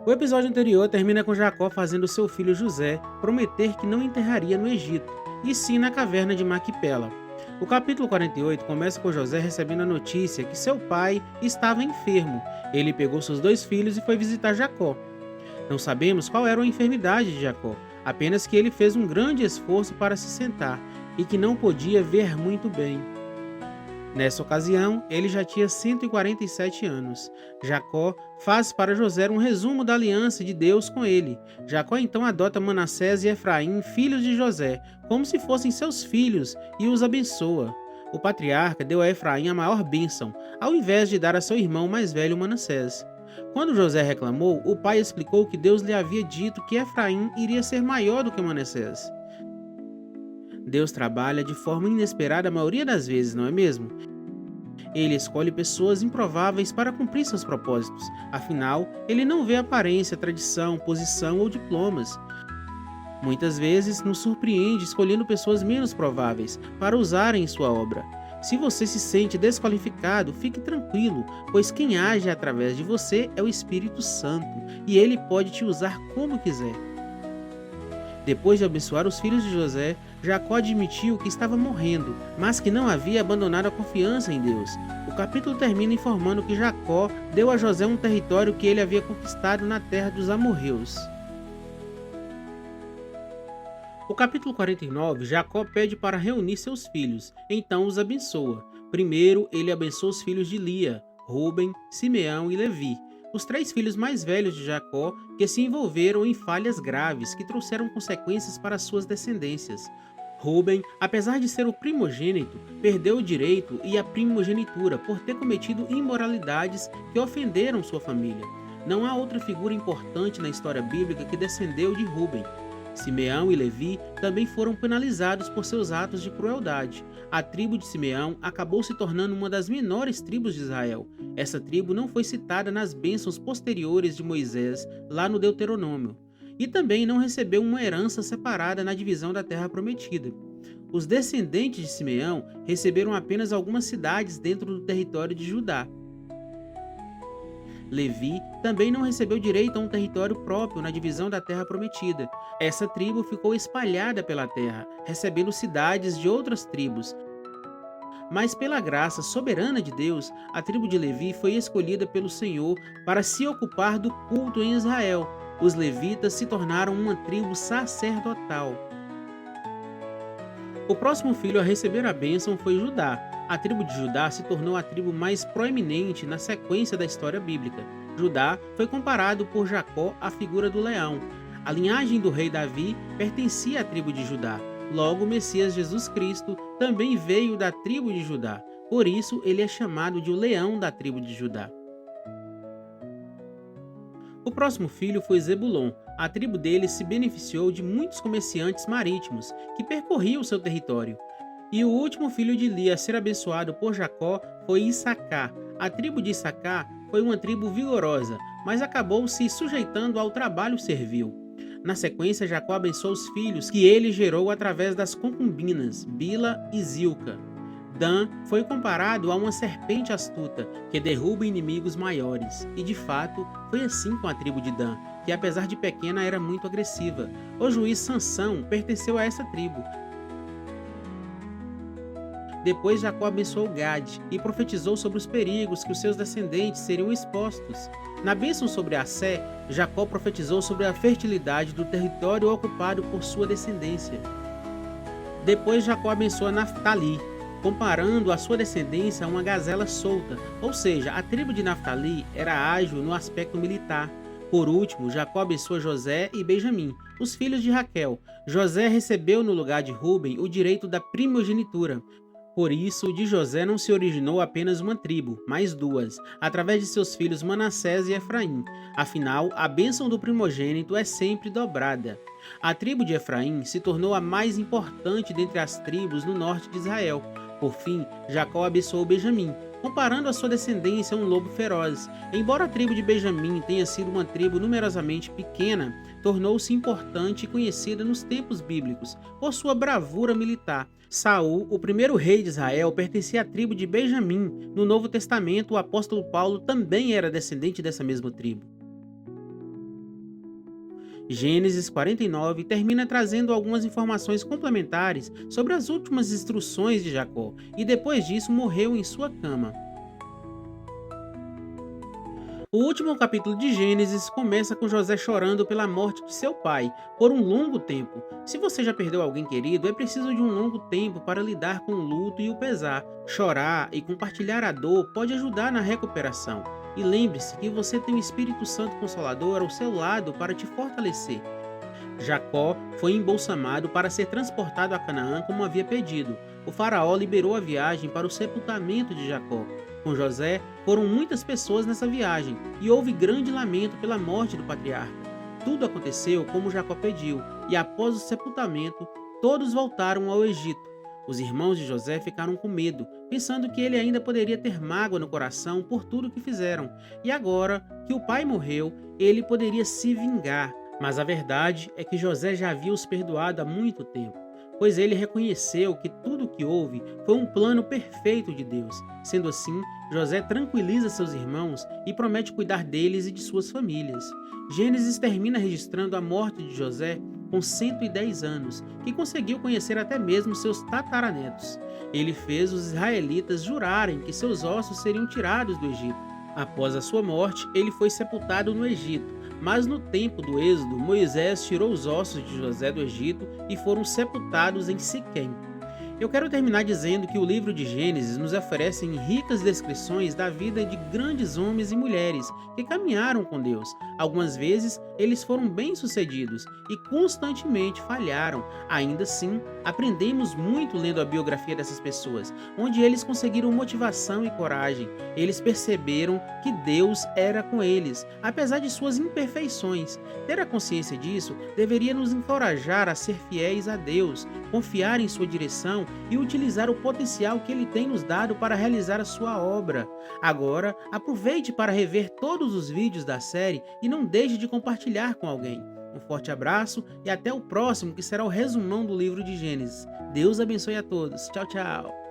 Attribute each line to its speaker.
Speaker 1: O episódio anterior termina com Jacó fazendo seu filho José prometer que não enterraria no Egito, e sim na caverna de Maquipela. O capítulo 48 começa com José recebendo a notícia que seu pai estava enfermo. Ele pegou seus dois filhos e foi visitar Jacó. Não sabemos qual era a enfermidade de Jacó, apenas que ele fez um grande esforço para se sentar e que não podia ver muito bem. Nessa ocasião, ele já tinha 147 anos. Jacó faz para José um resumo da aliança de Deus com ele. Jacó então adota Manassés e Efraim, filhos de José, como se fossem seus filhos, e os abençoa. O patriarca deu a Efraim a maior bênção, ao invés de dar a seu irmão mais velho Manassés. Quando José reclamou, o pai explicou que Deus lhe havia dito que Efraim iria ser maior do que Manassés. Deus trabalha de forma inesperada a maioria das vezes, não é mesmo? Ele escolhe pessoas improváveis para cumprir seus propósitos. Afinal, ele não vê aparência, tradição, posição ou diplomas. Muitas vezes nos surpreende escolhendo pessoas menos prováveis para usarem em sua obra. Se você se sente desqualificado, fique tranquilo, pois quem age através de você é o Espírito Santo, e ele pode te usar como quiser. Depois de abençoar os filhos de José, Jacó admitiu que estava morrendo, mas que não havia abandonado a confiança em Deus. O capítulo termina informando que Jacó deu a José um território que ele havia conquistado na terra dos amorreus. O capítulo 49, Jacó pede para reunir seus filhos, então os abençoa. Primeiro, ele abençoa os filhos de Lia, Ruben, Simeão e Levi, os três filhos mais velhos de Jacó, que se envolveram em falhas graves que trouxeram consequências para suas descendências. Ruben, apesar de ser o primogênito, perdeu o direito e a primogenitura por ter cometido imoralidades que ofenderam sua família. Não há outra figura importante na história bíblica que descendeu de Ruben. Simeão e Levi também foram penalizados por seus atos de crueldade. A tribo de Simeão acabou se tornando uma das menores tribos de Israel. Essa tribo não foi citada nas bênçãos posteriores de Moisés, lá no Deuteronômio, e também não recebeu uma herança separada na divisão da terra prometida. Os descendentes de Simeão receberam apenas algumas cidades dentro do território de Judá. Levi também não recebeu direito a um território próprio na divisão da terra prometida. Essa tribo ficou espalhada pela terra, recebendo cidades de outras tribos. Mas pela graça soberana de Deus, a tribo de Levi foi escolhida pelo Senhor para se ocupar do culto em Israel. Os levitas se tornaram uma tribo sacerdotal. O próximo filho a receber a bênção foi Judá. A tribo de Judá se tornou a tribo mais proeminente na sequência da história bíblica. Judá foi comparado por Jacó à figura do leão. A linhagem do rei Davi pertencia à tribo de Judá. Logo, o Messias Jesus Cristo também veio da tribo de Judá. Por isso, ele é chamado de o leão da tribo de Judá. O próximo filho foi Zebulon. A tribo dele se beneficiou de muitos comerciantes marítimos que percorriam seu território. E o último filho de Lia a ser abençoado por Jacó foi Issacar. A tribo de Issacar foi uma tribo vigorosa, mas acabou se sujeitando ao trabalho servil. Na sequência, Jacó abençoou os filhos que ele gerou através das concubinas, Bila e Zilca. Dan foi comparado a uma serpente astuta que derruba inimigos maiores, e de fato foi assim com a tribo de Dan, que apesar de pequena era muito agressiva. O juiz Sansão pertenceu a essa tribo. Depois Jacó abençoou Gade e profetizou sobre os perigos que os seus descendentes seriam expostos. Na bênção sobre Assé, Jacó profetizou sobre a fertilidade do território ocupado por sua descendência. Depois Jacó abençoa Naftali, comparando a sua descendência a uma gazela solta, ou seja, a tribo de Naftali era ágil no aspecto militar. Por último, Jacó abençoa José e Benjamim, os filhos de Raquel. José recebeu no lugar de Ruben o direito da primogenitura. Por isso, de José não se originou apenas uma tribo, mas duas, através de seus filhos Manassés e Efraim. Afinal, a bênção do primogênito é sempre dobrada. A tribo de Efraim se tornou a mais importante dentre as tribos no norte de Israel. Por fim, Jacó abençoou Benjamim, comparando a sua descendência a um lobo feroz. Embora a tribo de Benjamim tenha sido uma tribo numerosamente pequena, tornou-se importante e conhecida nos tempos bíblicos por sua bravura militar. Saul, o primeiro rei de Israel, pertencia à tribo de Benjamim. No Novo Testamento, o apóstolo Paulo também era descendente dessa mesma tribo. Gênesis 49 termina trazendo algumas informações complementares sobre as últimas instruções de Jacó, e depois disso morreu em sua cama. O último capítulo de Gênesis começa com José chorando pela morte de seu pai por um longo tempo. Se você já perdeu alguém querido, é preciso de um longo tempo para lidar com o luto e o pesar. Chorar e compartilhar a dor pode ajudar na recuperação. E lembre-se que você tem o Espírito Santo Consolador ao seu lado para te fortalecer. Jacó foi embolsamado para ser transportado a Canaã como havia pedido. O faraó liberou a viagem para o sepultamento de Jacó. Com José, foram muitas pessoas nessa viagem e houve grande lamento pela morte do patriarca. Tudo aconteceu como Jacó pediu, e após o sepultamento, todos voltaram ao Egito. Os irmãos de José ficaram com medo, pensando que ele ainda poderia ter mágoa no coração por tudo que fizeram, e agora que o pai morreu, ele poderia se vingar. Mas a verdade é que José já havia os perdoado há muito tempo, pois ele reconheceu que tudo o que houve foi um plano perfeito de Deus. Sendo assim, José tranquiliza seus irmãos e promete cuidar deles e de suas famílias. Gênesis termina registrando a morte de José com 110 anos, que conseguiu conhecer até mesmo seus tataranetos. Ele fez os israelitas jurarem que seus ossos seriam tirados do Egito. Após a sua morte, ele foi sepultado no Egito, mas no tempo do Êxodo, Moisés tirou os ossos de José do Egito e foram sepultados em Siquém. Eu quero terminar dizendo que o livro de Gênesis nos oferece ricas descrições da vida de grandes homens e mulheres que caminharam com Deus. Algumas vezes eles foram bem-sucedidos e constantemente falharam. Ainda assim, aprendemos muito lendo a biografia dessas pessoas, onde eles conseguiram motivação e coragem. Eles perceberam que Deus era com eles, apesar de suas imperfeições. Ter a consciência disso deveria nos encorajar a ser fiéis a Deus, confiar em sua direção e utilizar o potencial que Ele tem nos dado para realizar a sua obra. Agora, aproveite para rever todos os vídeos da série e não deixe de compartilhar com alguém. Um forte abraço e até o próximo, que será o resumão do livro de Gênesis. Deus abençoe a todos. Tchau, tchau.